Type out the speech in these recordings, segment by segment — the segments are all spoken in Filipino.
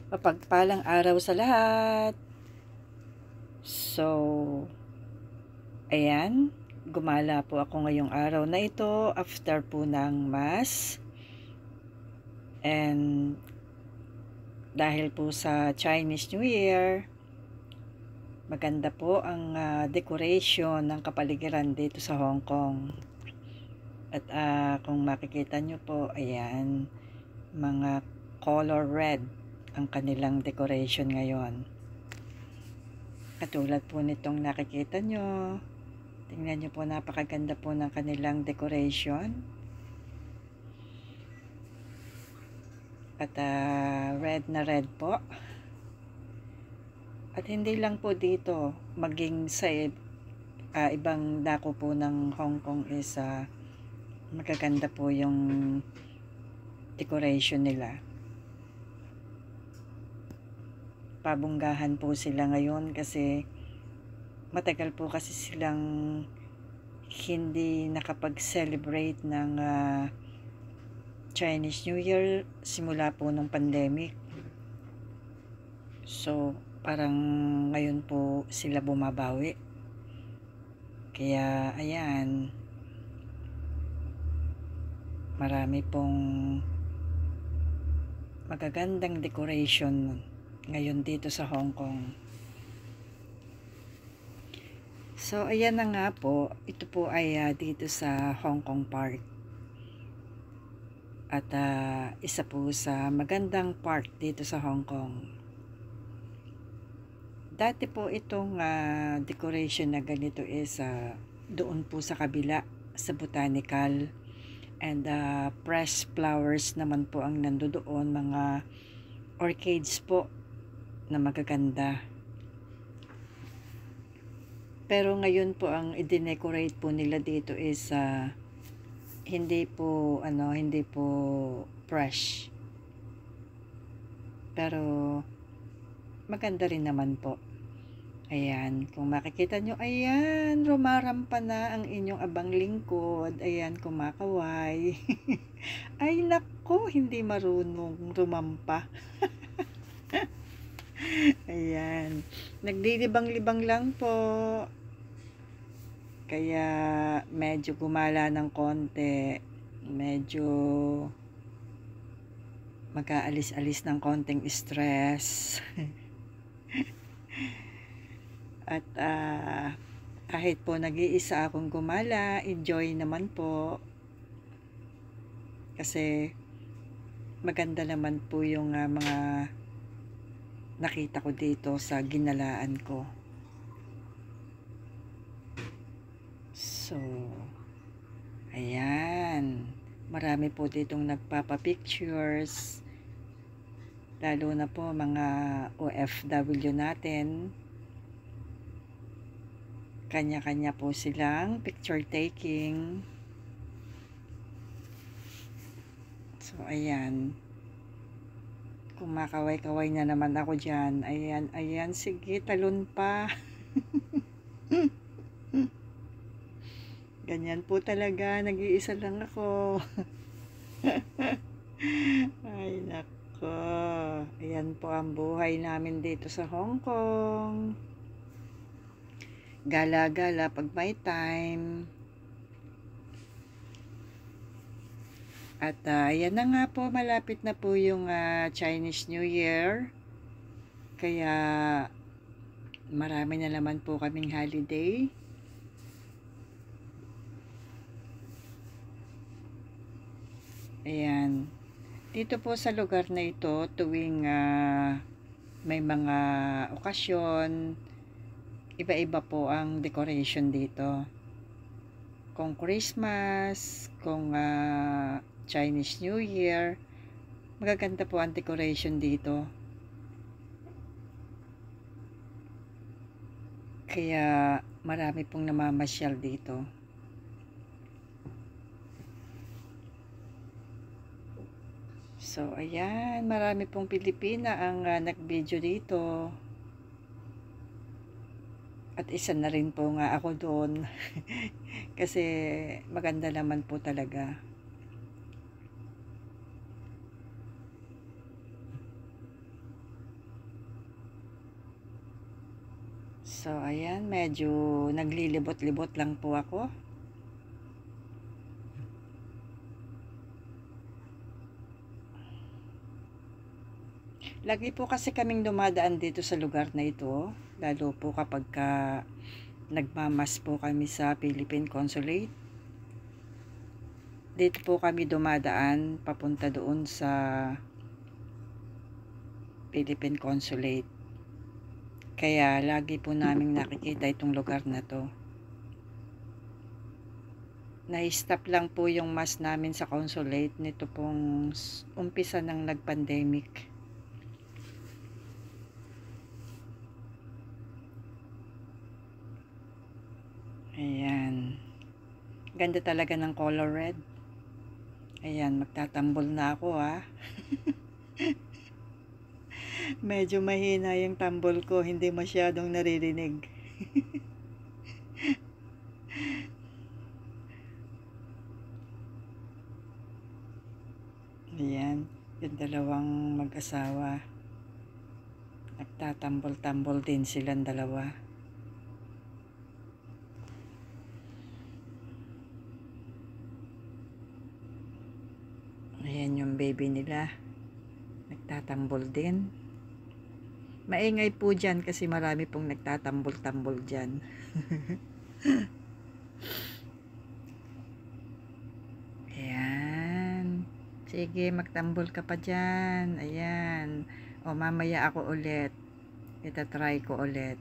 Mapagpalang araw sa lahat. So, ayan, gumala po ako ngayong araw na ito after po ng mass. And dahil po sa Chinese New Year, maganda po ang decoration ng kapaligiran dito sa Hong Kong. At kung makikita nyo po, ayan, mga color red ang kanilang decoration ngayon. Katulad po nitong nakikita nyo. Tingnan nyo po, napakaganda po ng kanilang decoration. At red na red po. At hindi lang po dito, maging sa ibang dako po ng Hong Kong is magaganda po yung decoration nila. Pabunggahan po sila ngayon kasi matagal po kasi silang hindi nakapag-celebrate ng Chinese New Year simula po nung pandemic. So, parang ngayon po sila bumabawi. Kaya, ayan, marami pong magagandang decoration ngayon dito sa Hong Kong. So, ayan na nga po. Ito po ay dito sa Hong Kong Park. At isa po sa magandang park dito sa Hong Kong. Dati po itong decoration na ganito is doon po sa kabila, sa botanical. And pressed flowers naman po ang nandoon, mga orchids po na magaganda. Pero ngayon po ang i-decorate po nila dito is hindi po fresh. Pero maganda rin naman po. Ayan, kung makikita nyo, ayan, rumarampa na ang inyong abang lingkod. Ayan, kumakaway. Ay, nako, hindi marunong rumampa. Ayan, nagdilibang-libang lang po. Kaya medyo gumala ng konti. Medyo mag-aalis-alis ng konting stress. At kahit po nag-iisa akong gumala, enjoy naman po. Kasi maganda naman po yung mga nakita ko dito sa ginalaan ko. So, ayan. Marami po ditong nagpapa-pictures. Lalo na po mga OFW natin. Kanya-kanya po silang picture taking. So, ayan. Kumakaway-kaway na naman ako dyan. Ayan, ayan. Sige, talon pa. Ganyan po talaga. Nag-iisa lang ako. Ay, nako. Ayan po ang buhay namin dito sa Hong Kong. Gala-gala pag may time. At ayan na nga po, malapit na po yung Chinese New Year. Kaya marami na naman po kaming holiday. Ayan. Dito po sa lugar na ito, tuwing may mga okasyon, iba-iba po ang decoration dito. Kung Christmas, kung Chinese New Year, magaganda po ang decoration dito. Kaya marami pong namamasyal dito. So, ayan, marami pong Pilipina ang nag-video dito. At isa na rin po nga ako doon. Kasi maganda naman po talaga. So, ayan, medyo naglilibot-libot lang po ako. Lagi po kasi kaming dumadaan dito sa lugar na ito, lalo po kapag nagmamas po kami sa Philippine Consulate. Dito po kami dumadaan papunta doon sa Philippine Consulate. Kaya lagi po naming nakikita itong lugar na to. Na-stop lang po yung mass namin sa consulate nito pong umpisa ng nag-pandemic. Ayan. Ganda talaga ng color red. Ayan, magtatambol na ako ha. Medyo mahina yung tambol ko, hindi masyadong naririnig. Ayan, yung dalawang mag-asawa. Nagtatambol-tambol din silang dalawa. Ayan yung baby nila. Nagtatambol din. Maingay po dyan kasi marami pong nagtatambol-tambol dyan. Ayan. Sige, magtambol ka pa dyan. Ayan. O, mamaya ako ulit. Itatry ko ulit.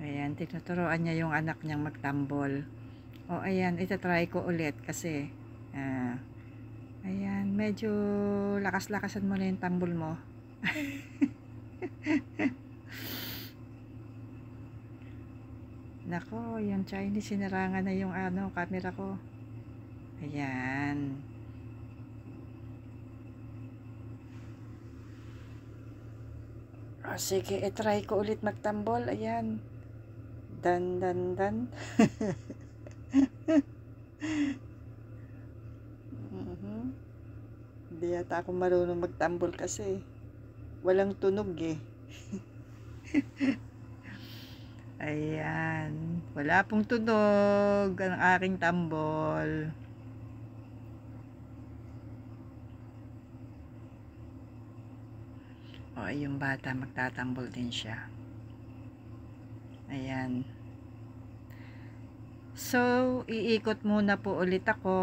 Ayan, tinuturoan niya yung anak niyang magtambol. O, ayan, itatry ko ulit kasi ayan, medyo lakas-lakasan mo na yung tambol mo. Nako, yung Chinese sinarangan na yung camera ko. Ayan. O, sige, itry ko ulit magtambol. Ayan. Dan. Hindi yata ako marunong magtambol kasi walang tunog eh. Ayan, wala pong tunog ang aking tambol. O, yung bata magtatambol din siya. Ayan. So, iikot muna po ulit ako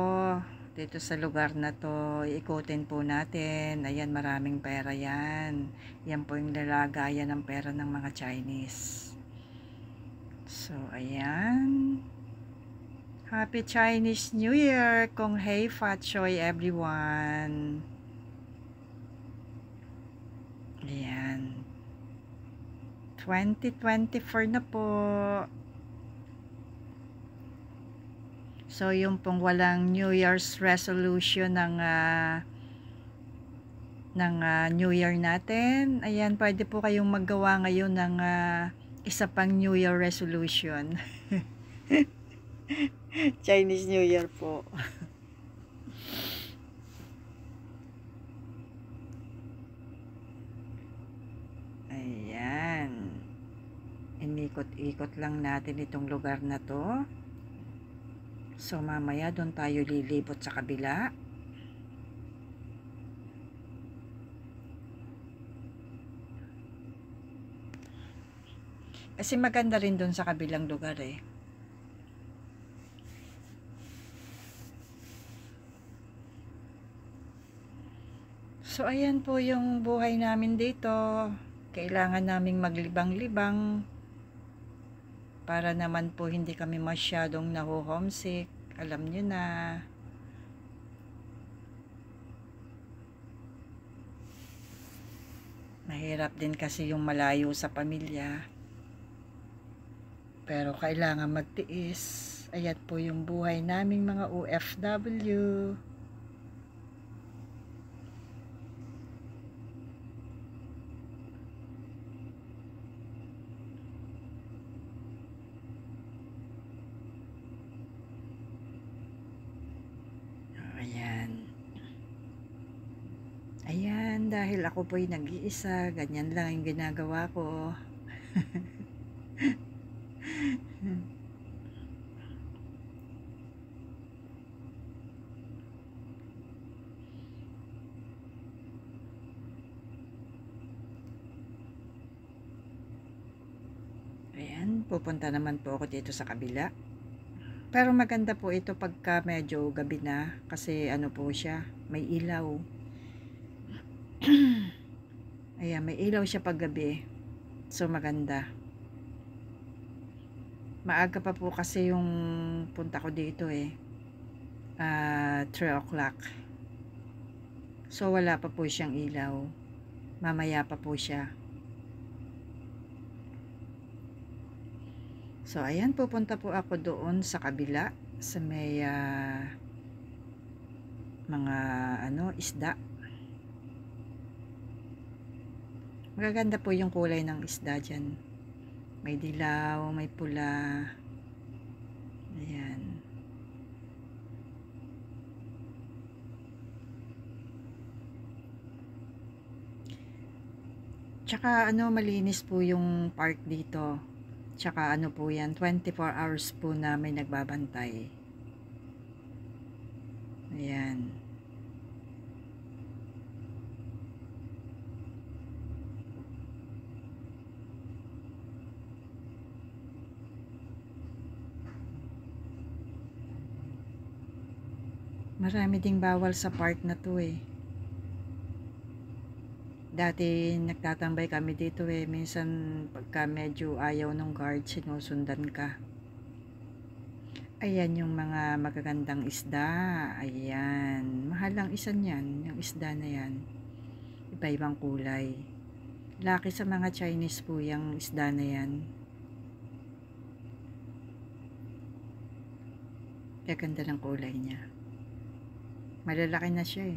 dito sa lugar na to. Iikutin po natin. Ayan, maraming pera yan. Yan po yung lalagayan ng pera ng mga Chinese. So, ayan. Happy Chinese New Year! Kung Hei Fat Choi everyone! Ayan. 2024 na po. So, yung pong walang New Year's resolution ng New Year natin. Ayan, pwede po kayong maggawa ngayon ng isa pang New Year resolution. Chinese New Year po. Ayan. Inikot-ikot lang natin itong lugar na to. So, mamaya doon tayo lilibot sa kabila. Kasi maganda rin doon sa kabilang lugar eh. So, ayan po yung buhay namin dito. Kailangan naming maglibang-libang para naman po hindi kami masyadong naho-homesick. Alam nyo na. Mahirap din kasi yung malayo sa pamilya. Pero kailangan magtiis. Ayan po yung buhay naming mga OFW. Ayan. Dahil ako po'y nag-iisa, ganyan lang yung ginagawa ko. Ayan, pupunta naman po ako dito sa kabila. Pero maganda po ito pagka medyo gabi na, kasi ano po siya, may ilaw. Ayan, may ilaw siya pag gabi. So maganda. Maaga pa po kasi yung punta ko dito 3 o'clock. So wala pa po siyang ilaw. Mamaya pa po siya. So ayan, pupunta po ako doon sa kabila, sa may mga isda. Magaganda po yung kulay ng isda dyan. May dilaw, may pula. Ayan. Tsaka malinis po yung park dito. Tsaka po yan, 24 hours po na may nagbabantay. Ayan. Marami ding bawal sa park na to Dati nagtatambay kami dito minsan pagka medyo ayaw ng guard, sinusundan ka. Ayan yung mga magagandang isda. Ayan, mahal ang isa niyan, yung isda na yan. Iba-ibang kulay. Laki sa mga Chinese po yung isda na yan. Gaganda ng kulay niya. Malalaki na siya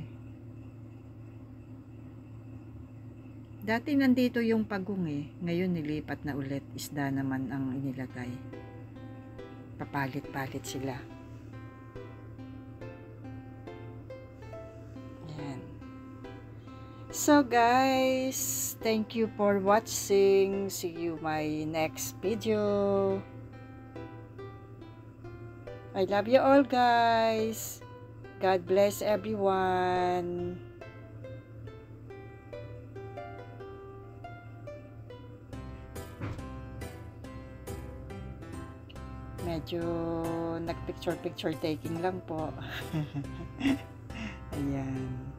Dati nandito yung pagong ngayon nilipat na ulit, isda naman ang inilagay. Papalit-palit sila. Ayan. So guys, thank you for watching. See you my next video. I love you all guys. God bless everyone. Medyo nag-picture taking lang po. Ayan.